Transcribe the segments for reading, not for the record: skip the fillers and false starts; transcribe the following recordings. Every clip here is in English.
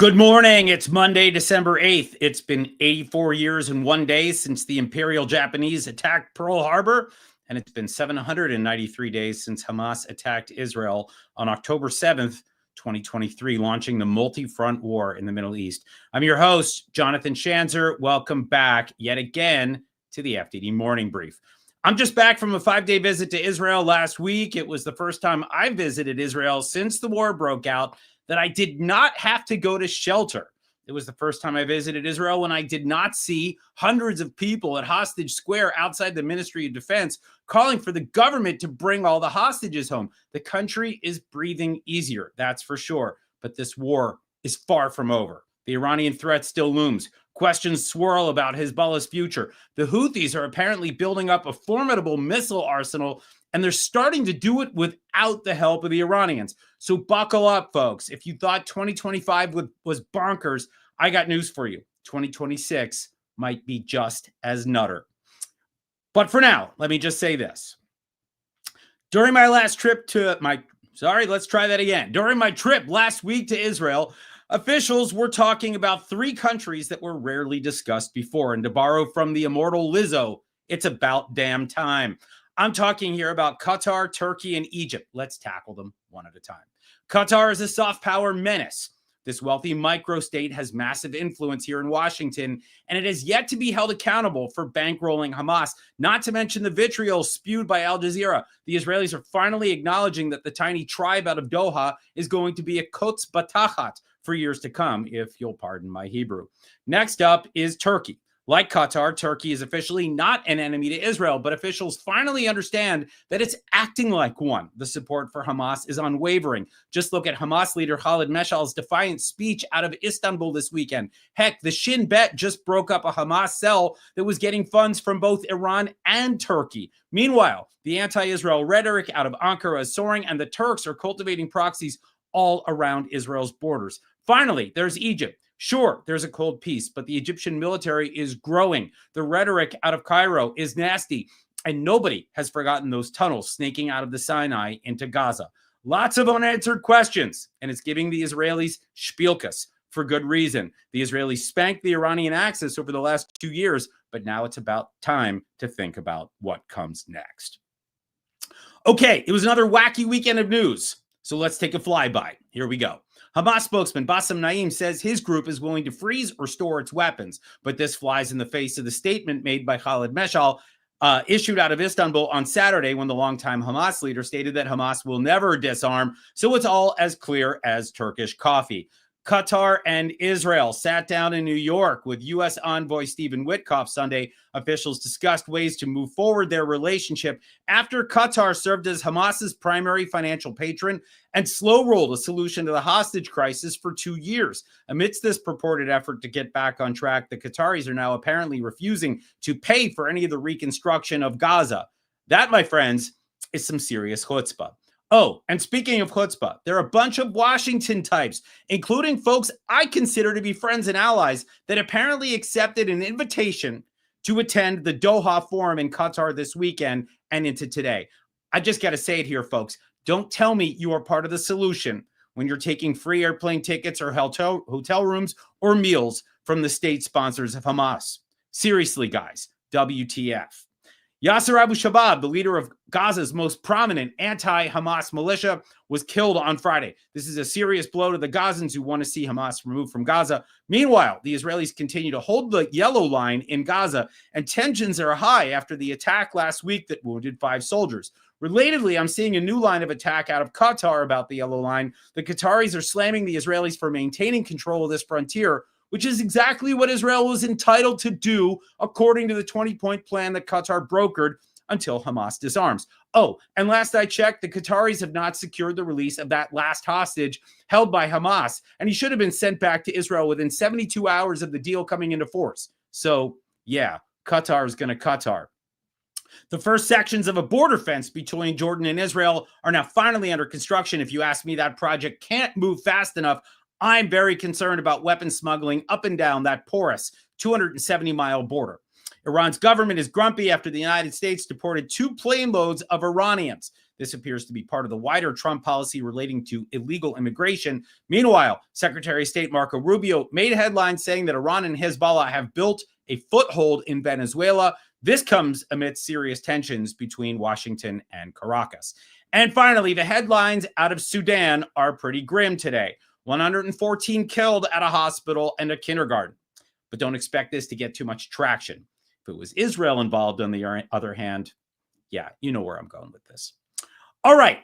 Good morning. It's Monday, December 8th. It's been 84 years and 1 day since the Imperial Japanese attacked Pearl Harbor, and it's been 793 days since Hamas attacked Israel on October 7th, 2023, launching the multi-front war in the Middle East. I'm your host, Jonathan Schanzer. Welcome back yet again to the FDD Morning Brief. I'm just back from a 5-day visit to Israel last week. It was the first time I visited Israel since the war broke out that I did not have to go to shelter. It was the first time I visited Israel when I did not see hundreds of people at Hostage Square outside the Ministry of Defense calling for the government to bring all the hostages home. The country is breathing easier, that's for sure. But this war is far from over. The Iranian threat still looms. Questions swirl about Hezbollah's future. The Houthis are apparently building up a formidable missile arsenal, and they're starting to do it without the help of the Iranians. So buckle up, folks. If you thought 2025 was bonkers, I got news for you. 2026 might be just as nutter. But for now, let me just say this. During my trip last week to Israel, officials were talking about 3 countries that were rarely discussed before. And to borrow from the immortal Lizzo, it's about damn time. I'm talking here about Qatar, Turkey, and Egypt. Let's tackle them one at a time. Qatar is a soft power menace. This wealthy microstate has massive influence here in Washington, and it has yet to be held accountable for bankrolling Hamas, not to mention the vitriol spewed by Al Jazeera. The Israelis are finally acknowledging that the tiny tribe out of Doha is going to be a Quds Batachat for years to come, if you'll pardon my Hebrew. Next up is Turkey. Like Qatar, Turkey is officially not an enemy to Israel, but officials finally understand that it's acting like one. The support for Hamas is unwavering. Just look at Hamas leader Khalid Meshal's defiant speech out of Istanbul this weekend. Heck, the Shin Bet just broke up a Hamas cell that was getting funds from both Iran and Turkey. Meanwhile, the anti-Israel rhetoric out of Ankara is soaring, and the Turks are cultivating proxies all around Israel's borders. Finally, there's Egypt. Sure, there's a cold peace, but the Egyptian military is growing. The rhetoric out of Cairo is nasty, and nobody has forgotten those tunnels snaking out of the Sinai into Gaza. Lots of unanswered questions, and it's giving the Israelis spielkas for good reason. The Israelis spanked the Iranian Axis over the last 2 years, but now it's about time to think about what comes next. Okay, it was another wacky weekend of news, so let's take a flyby. Here we go. Hamas spokesman Bassem Naim says his group is willing to freeze or store its weapons, but this flies in the face of the statement made by Khalid Meshal, issued out of Istanbul on Saturday, when the longtime Hamas leader stated that Hamas will never disarm, so it's all as clear as Turkish coffee. Qatar and Israel sat down in New York with U.S. envoy Stephen Witkoff Sunday. Officials discussed ways to move forward their relationship after Qatar served as Hamas's primary financial patron and slow-rolled a solution to the hostage crisis for 2 years. Amidst this purported effort to get back on track, the Qataris are now apparently refusing to pay for any of the reconstruction of Gaza. That, my friends, is some serious chutzpah. Oh, and speaking of chutzpah, there are a bunch of Washington types, including folks I consider to be friends and allies, that apparently accepted an invitation to attend the Doha Forum in Qatar this weekend and into today. I just got to say it here, folks. Don't tell me you are part of the solution when you're taking free airplane tickets or hotel rooms or meals from the state sponsors of Hamas. Seriously, guys, WTF. Yasser Abu Shabab, the leader of Gaza's most prominent anti-Hamas militia, was killed on Friday. This is a serious blow to the Gazans who want to see Hamas removed from Gaza. Meanwhile, the Israelis continue to hold the yellow line in Gaza, and tensions are high after the attack last week that wounded 5 soldiers. Relatedly, I'm seeing a new line of attack out of Qatar about the yellow line. The Qataris are slamming the Israelis for maintaining control of this frontier, which is exactly what Israel was entitled to do according to the 20-point plan that Qatar brokered until Hamas disarms. Oh, and last I checked, the Qataris have not secured the release of that last hostage held by Hamas, and he should have been sent back to Israel within 72 hours of the deal coming into force. So, yeah, Qatar is going to Qatar. The first sections of a border fence between Jordan and Israel are now finally under construction. If you ask me, that project can't move fast enough. I'm very concerned about weapons smuggling up and down that porous 270-mile border. Iran's government is grumpy after the United States deported 2 plane loads of Iranians. This appears to be part of the wider Trump policy relating to illegal immigration. Meanwhile, Secretary of State Marco Rubio made headlines saying that Iran and Hezbollah have built a foothold in Venezuela. This comes amidst serious tensions between Washington and Caracas. And finally, the headlines out of Sudan are pretty grim today. 114 killed at a hospital and a kindergarten. But don't expect this to get too much traction. If it was Israel involved, on the other hand, yeah, you know where I'm going with this. All right.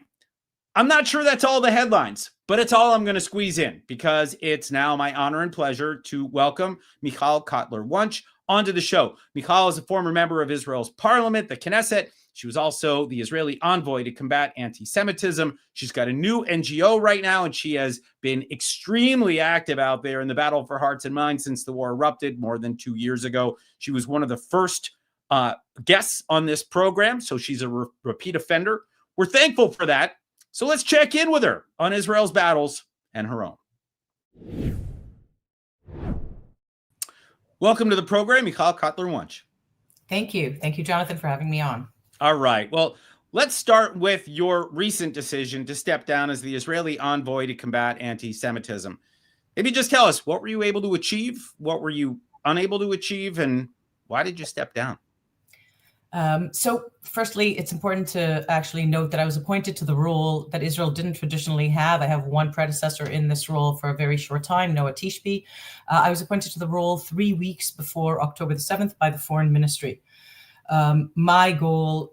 I'm not sure that's all the headlines, but it's all I'm going to squeeze in because it's now my honor and pleasure to welcome Michal Cotler-Wunsch onto the show. Michal is a former member of Israel's parliament, the Knesset. She was also the Israeli envoy to combat anti-Semitism. She's got a new NGO right now, and she has been extremely active out there in the battle for hearts and minds since the war erupted more than 2 years ago. She was one of the first guests on this program, so she's a repeat offender. We're thankful for that. So let's check in with her on Israel's battles and her own. Welcome to the program, Michal Cotler-Wunsch. Thank you. Thank you, Jonathan, for having me on. All right. Well, let's start with your recent decision to step down as the Israeli envoy to combat anti-Semitism. Maybe just tell us, what were you able to achieve? What were you unable to achieve? And why did you step down? So firstly, it's important to actually note that I was appointed to the role that Israel didn't traditionally have. I have one predecessor in this role for a very short time, Noah Tishby. I was appointed to the role 3 weeks before October the 7th by the Foreign Ministry. My goal,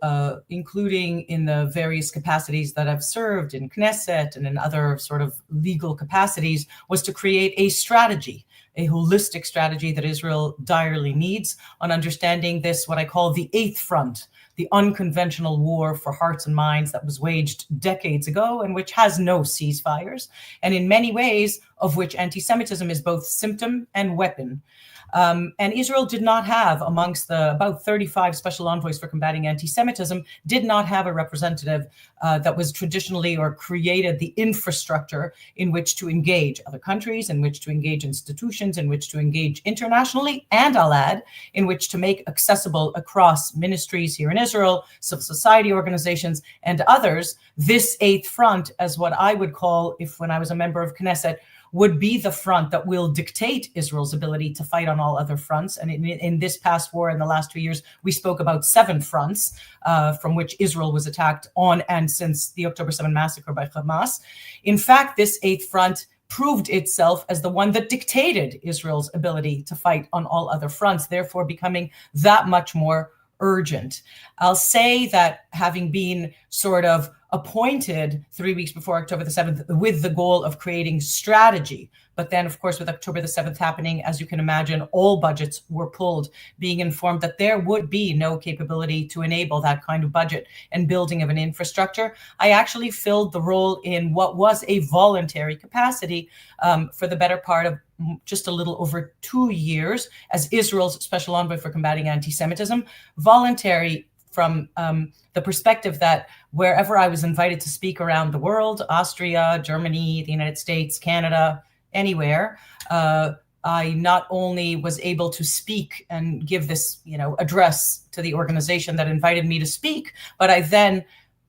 including in the various capacities that I've served in Knesset and in other sort of legal capacities, was to create a strategy, a holistic strategy that Israel direly needs on understanding this, what I call the eighth front, the unconventional war for hearts and minds that was waged decades ago and which has no ceasefires, and in many ways of which anti-Semitism is both symptom and weapon. And Israel did not have, amongst the about 35 special envoys for combating anti-Semitism, did not have a representative that was traditionally or created the infrastructure in which to engage other countries, in which to engage institutions, in which to engage internationally, and I'll add, in which to make accessible across ministries here in Israel, civil society organizations, and others, this eighth front, as what I would call, if when I was a member of Knesset, would be the front that will dictate Israel's ability to fight on all other fronts. And in this past war, in the last 2 years, we spoke about 7 fronts from which Israel was attacked on and since the October 7 massacre by Hamas. In fact, this eighth front proved itself as the one that dictated Israel's ability to fight on all other fronts, therefore becoming that much more urgent. I'll say that having been sort of appointed 3 weeks before October the 7th with the goal of creating strategy, but then, of course, with October the 7th happening, as you can imagine, all budgets were pulled, being informed that there would be no capability to enable that kind of budget and building of an infrastructure. I actually filled the role in what was a voluntary capacity for the better part of just a little over 2 years as Israel's special envoy for combating anti-Semitism, voluntary from the perspective that wherever I was invited to speak around the world, Austria, Germany, the United States, Canada, anywhere, I not only was able to speak and give this, address to the organization that invited me to speak, but I then,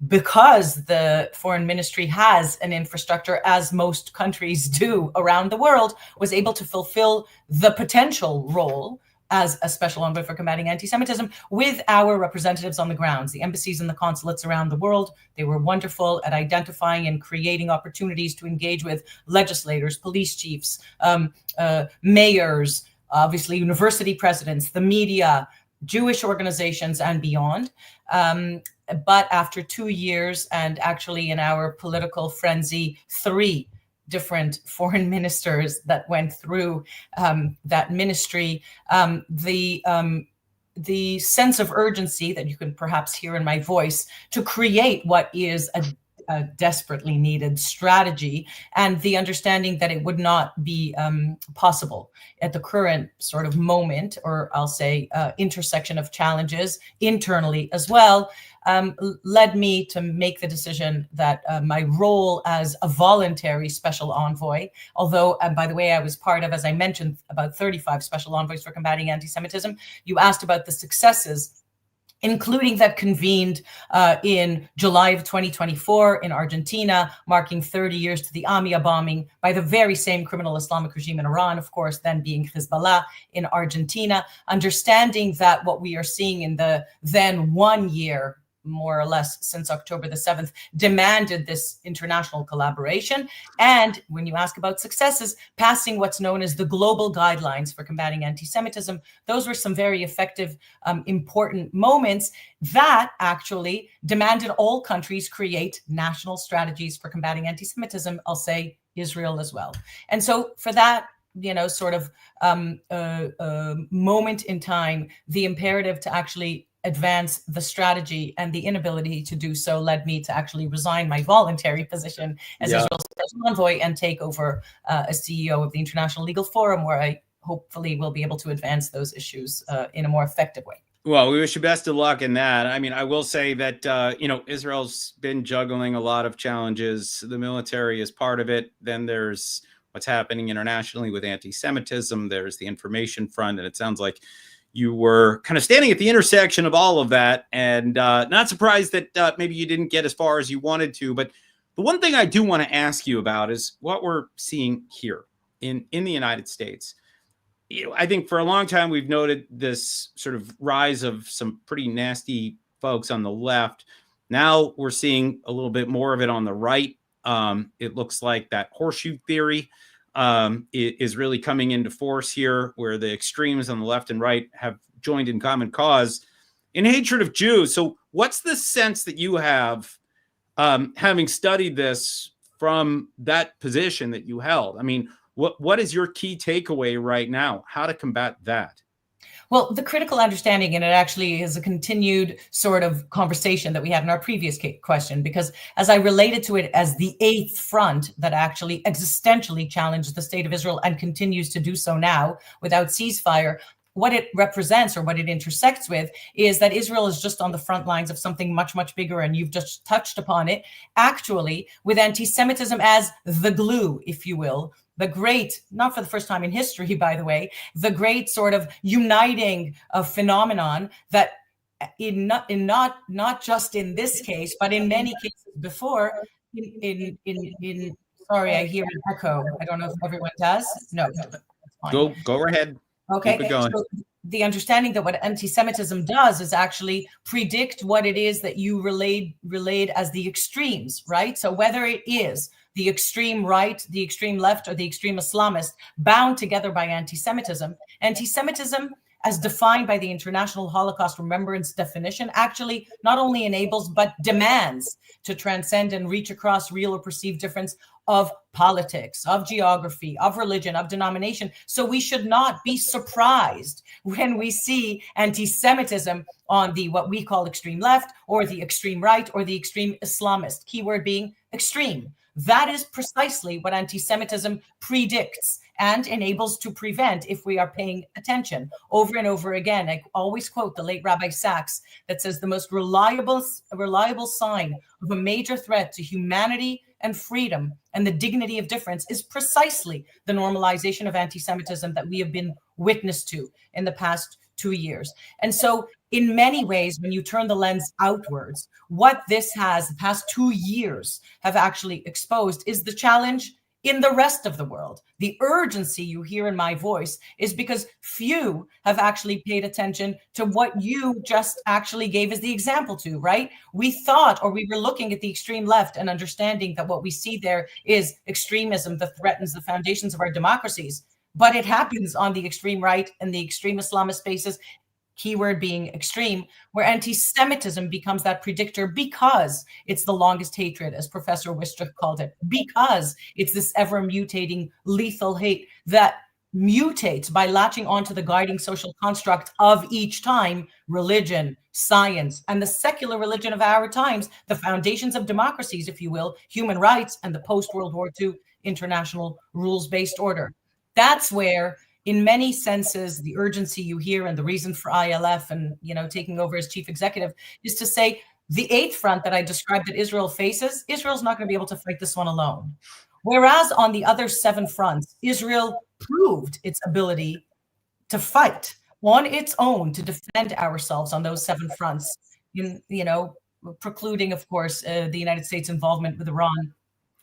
because the foreign ministry has an infrastructure, as most countries do around the world, was able to fulfill the potential role as a special envoy for combating anti-Semitism with our representatives on the grounds, the embassies and the consulates around the world. They were wonderful at identifying and creating opportunities to engage with legislators, police chiefs, mayors, obviously university presidents, the media, Jewish organizations, and beyond. But after 2 years, and actually in our political frenzy, 3 different foreign ministers that went through that ministry, the sense of urgency that you can perhaps hear in my voice to create what is a desperately needed strategy, and the understanding that it would not be possible at the current sort of moment, or I'll say intersection of challenges internally as well, led me to make the decision that my role as a voluntary special envoy, although, by the way, I was part of, as I mentioned, about 35 special envoys for combating anti-Semitism. You asked about the successes. including that convened in July of 2024 in Argentina, marking 30 years to the Amia bombing by the very same criminal Islamic regime in Iran, of course, then being Hezbollah in Argentina, understanding that what we are seeing in the then 1 year, more or less, since October the 7th, demanded this international collaboration. And when you ask about successes, passing what's known as the global guidelines for combating anti-Semitism, those were some very effective, important moments that actually demanded all countries create national strategies for combating anti-Semitism. I'll say Israel as well. And so for that, sort of moment in time, the imperative to actually advance the strategy and the inability to do so led me to actually resign my voluntary position as Israel's special envoy and take over as CEO of the International Legal Forum, where I hopefully will be able to advance those issues in a more effective way. Well, we wish you best of luck in that. I mean, I will say that, Israel's been juggling a lot of challenges. The military is part of it. Then there's what's happening internationally with anti-Semitism. There's the information front. And it sounds like you were kind of standing at the intersection of all of that, and not surprised that maybe you didn't get as far as you wanted to. But the one thing I do want to ask you about is what we're seeing here in the United States. I think for a long time we've noted this sort of rise of some pretty nasty folks on the left. Now we're seeing a little bit more of it on the right. It looks like that horseshoe theory is really coming into force here, where the extremes on the left and right have joined in common cause in hatred of Jews. So what's the sense that you have, having studied this from that position that you held? I mean, what is your key takeaway right now? How to combat that? Well, the critical understanding, and it actually is a continued sort of conversation that we had in our previous question, because as I related to it as the eighth front that actually existentially challenged the state of Israel and continues to do so now without ceasefire, what it represents or what it intersects with is that Israel is just on the front lines of something much, much bigger. And you've just touched upon it, actually, with anti-Semitism as the glue, if you will. The great, not for the first time in history, by the way, the great sort of uniting phenomenon that not just in this case, but in many cases before, sorry, I hear an echo. I don't know if everyone does. No, that's fine. Go ahead. Okay. Keep it going. So the understanding that what anti-Semitism does is actually predict what it is that you relayed as the extremes, right? So whether it is the extreme right, the extreme left, or the extreme Islamist bound together by anti-Semitism, anti-Semitism, as defined by the International Holocaust Remembrance definition, actually not only enables but demands to transcend and reach across real or perceived difference of politics, of geography, of religion, of denomination. So we should not be surprised when we see anti-Semitism on the what we call extreme left, or the extreme right, or the extreme Islamist, keyword being extreme. That is precisely what anti-Semitism predicts and enables to prevent if we are paying attention. Over and over again, I always quote the late Rabbi Sachs that says the most reliable sign of a major threat to humanity and freedom and the dignity of difference is precisely the normalization of anti-Semitism that we have been witness to in the past 2 years. And so in many ways, when you turn the lens outwards, what this has, the past 2 years have actually exposed is the challenge in the rest of the world. The urgency you hear in my voice is because few have actually paid attention to what you just actually gave as the example to, right? We thought, or we were looking at the extreme left and understanding that what we see there is extremism that threatens the foundations of our democracies. But it happens on the extreme right and the extreme Islamist spaces, keyword being extreme, where anti-Semitism becomes that predictor because it's the longest hatred, as Professor Wistrich called it, because it's this ever mutating lethal hate that mutates by latching onto the guiding social construct of each time, religion, science, and the secular religion of our times, the foundations of democracies, if you will, human rights, and the post-World War II international rules-based order. That's where, in many senses, the urgency you hear and the reason for ILF and, taking over as chief executive is to say the eighth front that I described that Israel faces, Israel's not going to be able to fight this one alone. Whereas on the other 7 fronts, Israel proved its ability to fight on its own to defend ourselves on those 7 fronts, in, precluding, of course, the United States involvement with Iran.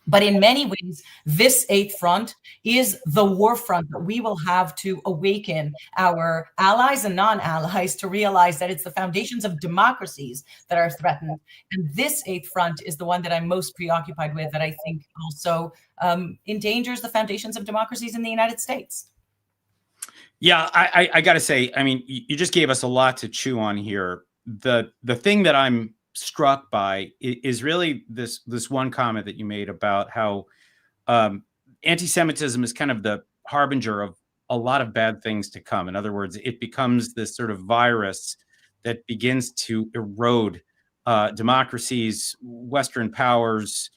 But in many ways, this 8th front is the war front that we will have to awaken our allies and non-allies to realize that it's the foundations of democracies that are threatened. And this 8th front is the one that I'm most preoccupied with, that I think also endangers the foundations of democracies in the United States. Yeah, I got to say, I mean, you just gave us a lot to chew on here. The thing that I'm struck by is really this one comment that you made about how anti-Semitism is kind of the harbinger of a lot of bad things to come. In other words, it becomes this sort of virus that begins to erode democracies, Western powers,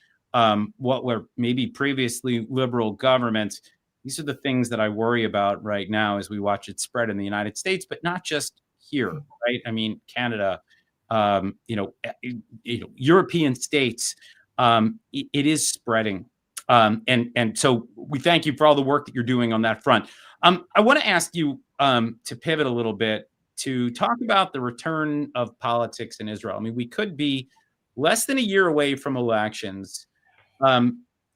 what were maybe previously liberal governments. These are the things that I worry about right now as we watch it spread in the United States, but not just here, right? I mean, Canada, European states, it is spreading. And so we thank you for all the work that you're doing on that front. I want to ask you to pivot a little bit to talk about the return of politics in Israel. I mean, we could be less than a year away from elections.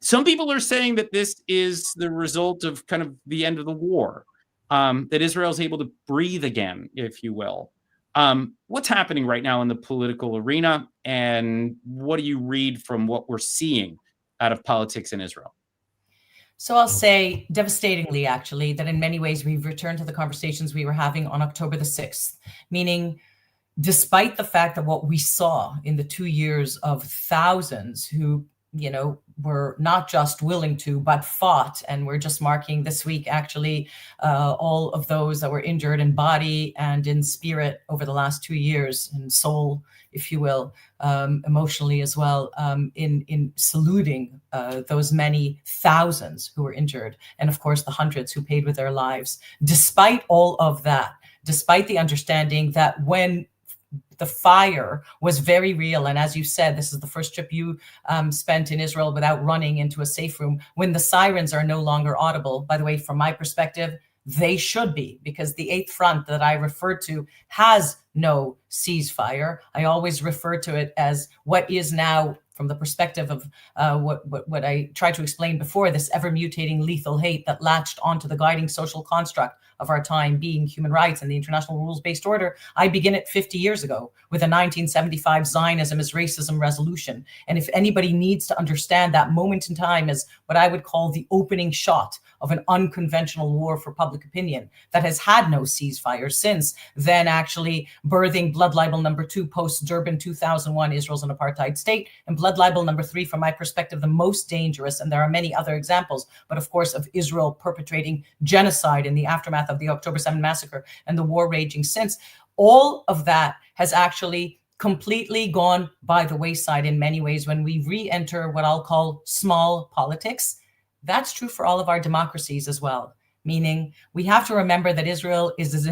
Some people are saying that this is the result of kind of the end of the war, that Israel is able to breathe again, if you will. What's happening right now in the political arena, and what do you read from what we're seeing out of politics in Israel? So I'll say devastatingly, actually, that in many ways we've returned to the conversations we were having on October the 6th, meaning despite the fact that what we saw in the 2 years of thousands who, were not just willing to, but fought. And we're just marking this week, actually, all of those that were injured in body and in spirit over the last 2 years, in soul, if you will, emotionally as well, in saluting those many thousands who were injured. And of course, the hundreds who paid with their lives. Despite all of that, despite the understanding that when the fire was very real. And as you said, this is the first trip you spent in Israel without running into a safe room. When the sirens are no longer audible, by the way, from my perspective, they should be, because the 8th front that I referred to has no ceasefire. I always refer to it as what is now, from the perspective of what I tried to explain before, this ever-mutating lethal hate that latched onto the guiding social construct of our time, being human rights and the international rules-based order. I begin it 50 years ago with a 1975 Zionism is racism resolution. And if anybody needs to understand that moment in time as what I would call the opening shot of an unconventional war for public opinion that has had no ceasefire since, then actually birthing blood libel number 2 post-Durban 2001, Israel's an apartheid state, and blood libel number 3, from my perspective, the most dangerous, and there are many other examples, but of course of Israel perpetrating genocide in the aftermath of the October 7 massacre and the war raging since. All of that has actually completely gone by the wayside in many ways when we re-enter what I'll call small politics. That's true for all of our democracies as well, meaning we have to remember that Israel is as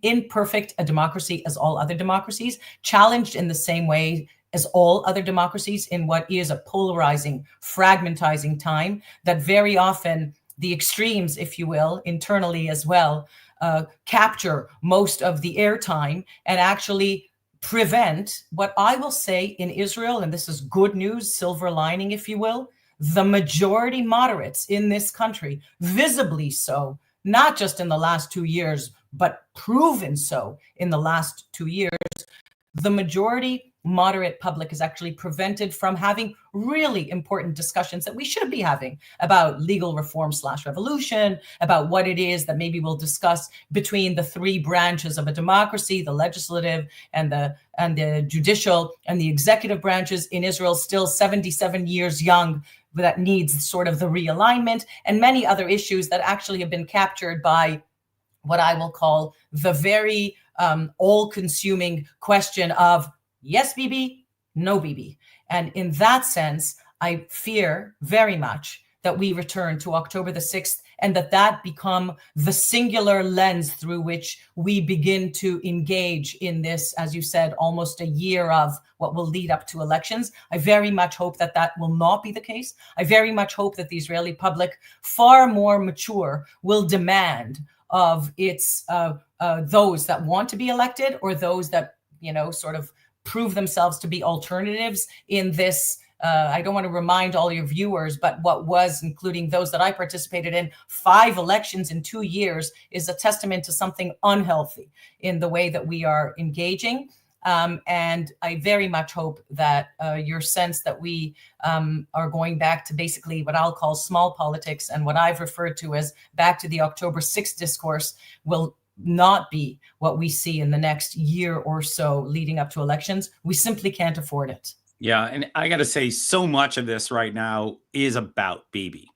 imperfect a democracy as all other democracies, challenged in the same way as all other democracies in what is a polarizing, fragmentizing time that very often the extremes, if you will, internally as well, capture most of the airtime and actually prevent what I will say in Israel, and this is good news, silver lining, if you will, the majority moderates in this country, visibly so, not just in the last 2 years, but proven so in the last 2 years, the majority moderate public is actually prevented from having really important discussions that we should be having about legal reform / revolution, about what it is that maybe we'll discuss between the 3 branches of a democracy, the legislative and the judicial and the executive branches in Israel, still 77 years young, that needs sort of the realignment, and many other issues that actually have been captured by what I will call the very all-consuming question of yes, Bibi, no, Bibi. And in that sense, I fear very much that we return to October the 6th and that become the singular lens through which we begin to engage in this, as you said, almost a year of what will lead up to elections. I very much hope that that will not be the case. I very much hope that the Israeli public, far more mature, will demand of its those that want to be elected or those that, sort of prove themselves to be alternatives in this. I don't want to remind all your viewers, but what was, including those that I participated in, 5 elections in 2 years is a testament to something unhealthy in the way that we are engaging. And I very much hope that your sense that we are going back to basically what I'll call small politics and what I've referred to as back to the October 6th discourse will not be what we see in the next year or so leading up to elections. We simply can't afford it. Yeah. And I got to say, so much of this right now is about Bibi,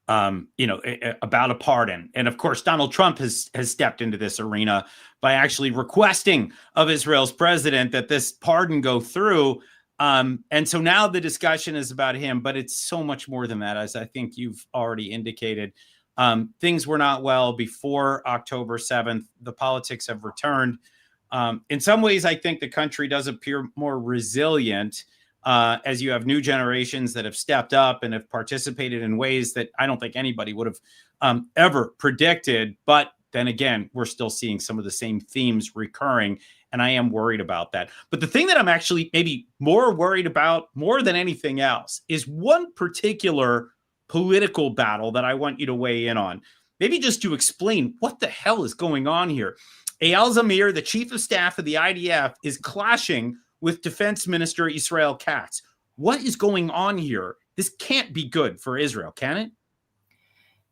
about a pardon. And of course, Donald Trump has stepped into this arena by actually requesting of Israel's president that this pardon go through. And so now the discussion is about him, but it's so much more than that, as I think you've already indicated. Things were not well before October 7th. The politics have returned. In some ways, I think the country does appear more resilient as you have new generations that have stepped up and have participated in ways that I don't think anybody would have ever predicted. But then again, we're still seeing some of the same themes recurring, and I am worried about that. But the thing that I'm actually maybe more worried about, more than anything else, is one particular political battle that I want you to weigh in on. Maybe just to explain what the hell is going on here. Eyal Zamir, the chief of staff of the IDF, is clashing with Defense Minister Israel Katz. What is going on here? This can't be good for Israel, can it?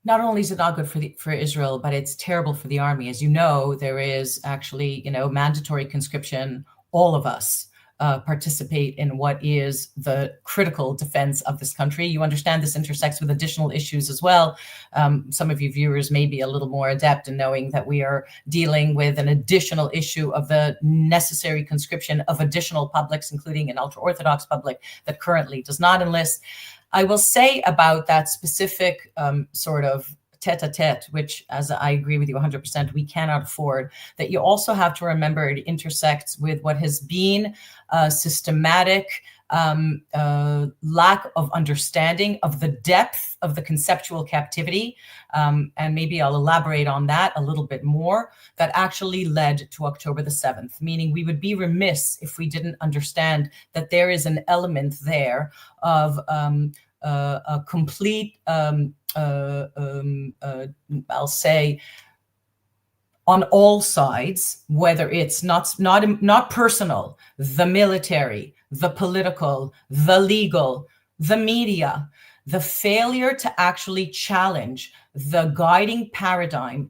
Not only is it not good for Israel, but it's terrible for the army. As you know, there is actually, mandatory conscription. All of us participate in what is the critical defense of this country. You understand this intersects with additional issues as well. Some of you viewers may be a little more adept in knowing that we are dealing with an additional issue of the necessary conscription of additional publics, including an ultra-Orthodox public that currently does not enlist. I will say about that specific sort of tete-a-tete, which, as I agree with you 100%, we cannot afford, that you also have to remember it intersects with what has been a systematic lack of understanding of the depth of the conceptual captivity. And maybe I'll elaborate on that a little bit more, that actually led to October the 7th, meaning we would be remiss if we didn't understand that there is an element there of a complete, I'll say, on all sides, whether it's not personal, the military, the political, the legal, the media, the failure to actually challenge the guiding paradigm,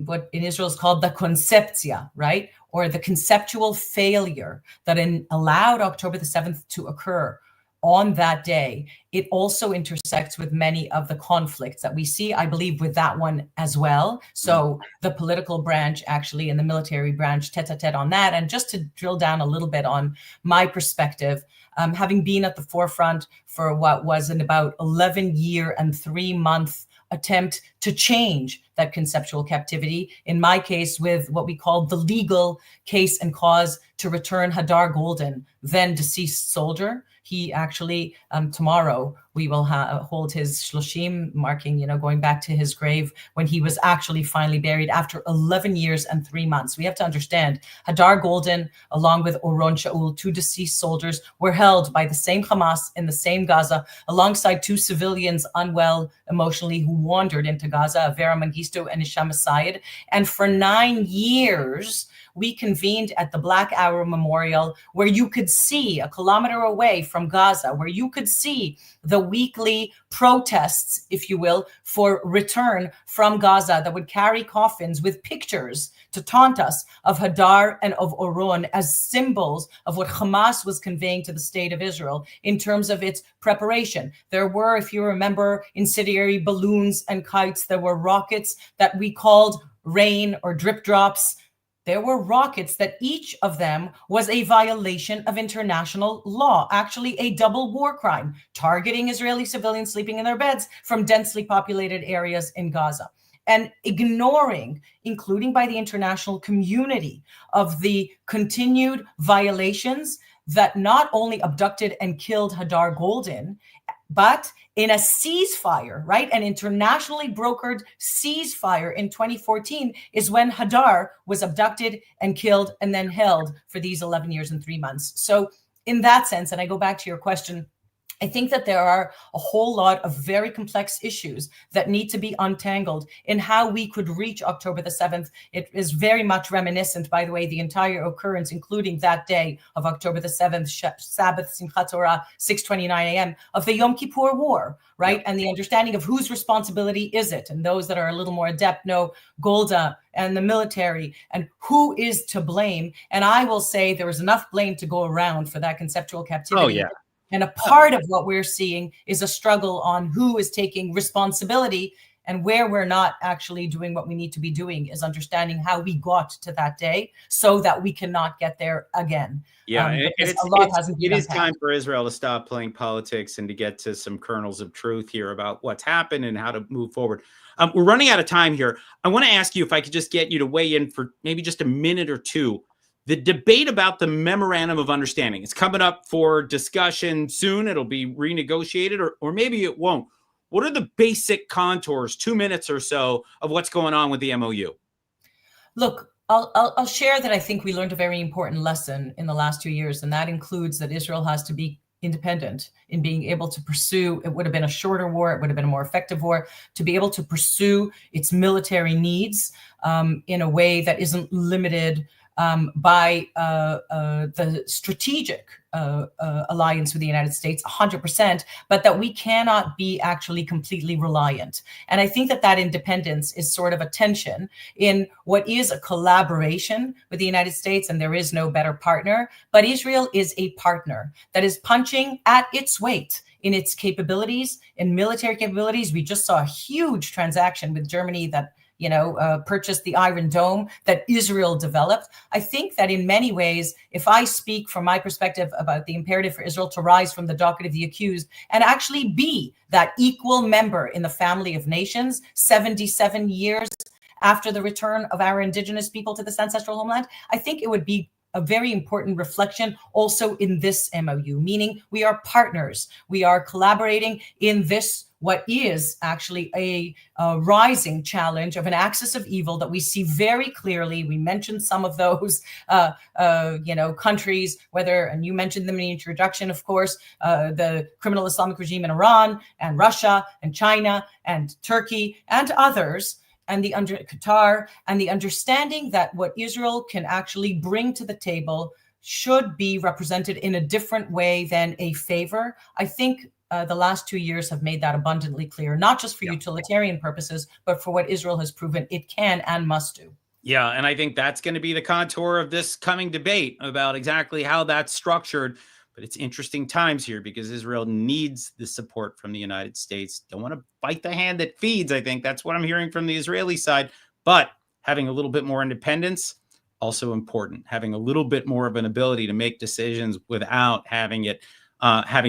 what in Israel is called the conceptia, right? Or the conceptual failure that allowed October the 7th to occur on that day. It also intersects with many of the conflicts that we see, I believe, with that one as well. So the political branch actually and the military branch tete-a-tete on that. And just to drill down a little bit on my perspective, having been at the forefront for what was an about 11-year and 3-month attempt to change that conceptual captivity, in my case with what we call the legal case and cause to return Hadar Golden, then deceased soldier. He actually, tomorrow, we will hold his shloshim, marking, going back to his grave when he was actually finally buried after 11 years and 3 months. We have to understand, Hadar Golden, along with Oron Shaul, 2 deceased soldiers, were held by the same Hamas in the same Gaza, alongside 2 civilians unwell emotionally who wandered into Gaza, Avera Mengistu and Hisham Sayed. And for 9 years, we convened at the Black Arrow Memorial, where you could see a kilometer away from Gaza, where you could see the weekly protests, if you will, for return from Gaza that would carry coffins with pictures to taunt us of Hadar and of Oron as symbols of what Hamas was conveying to the state of Israel in terms of its preparation. There were, if you remember, incendiary balloons and kites. There were rockets that we called rain or drip drops. There were rockets that each of them was a violation of international law, actually a double war crime, targeting Israeli civilians sleeping in their beds from densely populated areas in Gaza, and ignoring, including by the international community, of the continued violations that not only abducted and killed Hadar Golden, But in a ceasefire, right, an internationally brokered ceasefire in 2014 is when Hadar was abducted and killed and then held for these 11 years and 3 months. So in that sense, and I go back to your question, I think that there are a whole lot of very complex issues that need to be untangled in how we could reach October the 7th. It is very much reminiscent, by the way, the entire occurrence, including that day of October the 7th, Sabbath, Simchat Torah, 6:29 a.m., of the Yom Kippur War, right? And the understanding of whose responsibility is it? And those that are a little more adept know Golda and the military and who is to blame. And I will say there is enough blame to go around for that conceptual captivity. Oh, yeah. And a part of what we're seeing is a struggle on who is taking responsibility, and where we're not actually doing what we need to be doing is understanding how we got to that day so that we cannot get there again. Yeah, it is time for Israel to stop playing politics and to get to some kernels of truth here about what's happened and how to move forward. We're running out of time here. I want to ask you if I could just get you to weigh in for maybe just a minute or two. The debate about the Memorandum of Understanding, it's coming up for discussion soon. It'll be renegotiated, or maybe it won't. What are the basic contours, 2 minutes or so, of what's going on with the MOU? Look, I'll share that I think we learned a very important lesson in the last 2 years, and that includes that Israel has to be independent in being able to pursue. It would have been a shorter war. It would have been a more effective war to be able to pursue its military needs in a way that isn't limited by the strategic alliance with the United States, 100%, but that we cannot be actually completely reliant. And I think that that independence is sort of a tension in what is a collaboration with the United States, and there is no better partner, but Israel is a partner that is punching at its weight in its capabilities, in military capabilities. We just saw a huge transaction with Germany that purchased the Iron Dome that Israel developed. I think that in many ways, if I speak from my perspective about the imperative for Israel to rise from the docket of the accused and actually be that equal member in the family of nations, 77 years after the return of our indigenous people to this ancestral homeland, I think it would be a very important reflection also in this MOU, meaning we are partners. We are collaborating in this, what is actually a rising challenge of an axis of evil that we see very clearly. We mentioned some of those, countries, and you mentioned them in the introduction, of course, the criminal Islamic regime in Iran and Russia and China and Turkey and others, and Qatar, and the understanding that what Israel can actually bring to the table should be represented in a different way than a favor. I think the last 2 years have made that abundantly clear, not just for utilitarian purposes, but for what Israel has proven it can and must do. Yeah, and I think that's going to be the contour of this coming debate about exactly how that's structured. But it's interesting times here because Israel needs the support from the United States. Don't want to bite the hand that feeds. I think that's what I'm hearing from the Israeli side. But having a little bit more independence, also important. Having a little bit more of an ability to make decisions without having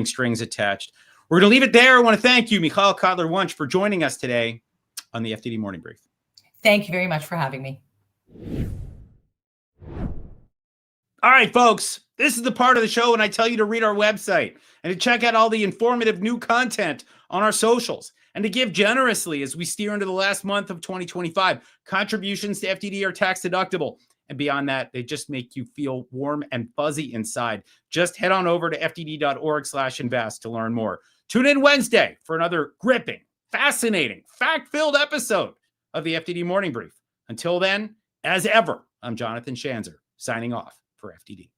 strings attached. We're going to leave it there. I want to thank you, Michal Cotler-Wunsch, for joining us today on the FDD Morning Brief. Thank you very much for having me. All right, folks, this is the part of the show when I tell you to read our website and to check out all the informative new content on our socials and to give generously as we steer into the last month of 2025. Contributions to FDD are tax deductible. And beyond that, they just make you feel warm and fuzzy inside. Just head on over to fdd.org/invest to learn more. Tune in Wednesday for another gripping, fascinating, fact-filled episode of the FDD Morning Brief. Until then, as ever, I'm Jonathan Schanzer, signing off for FDD.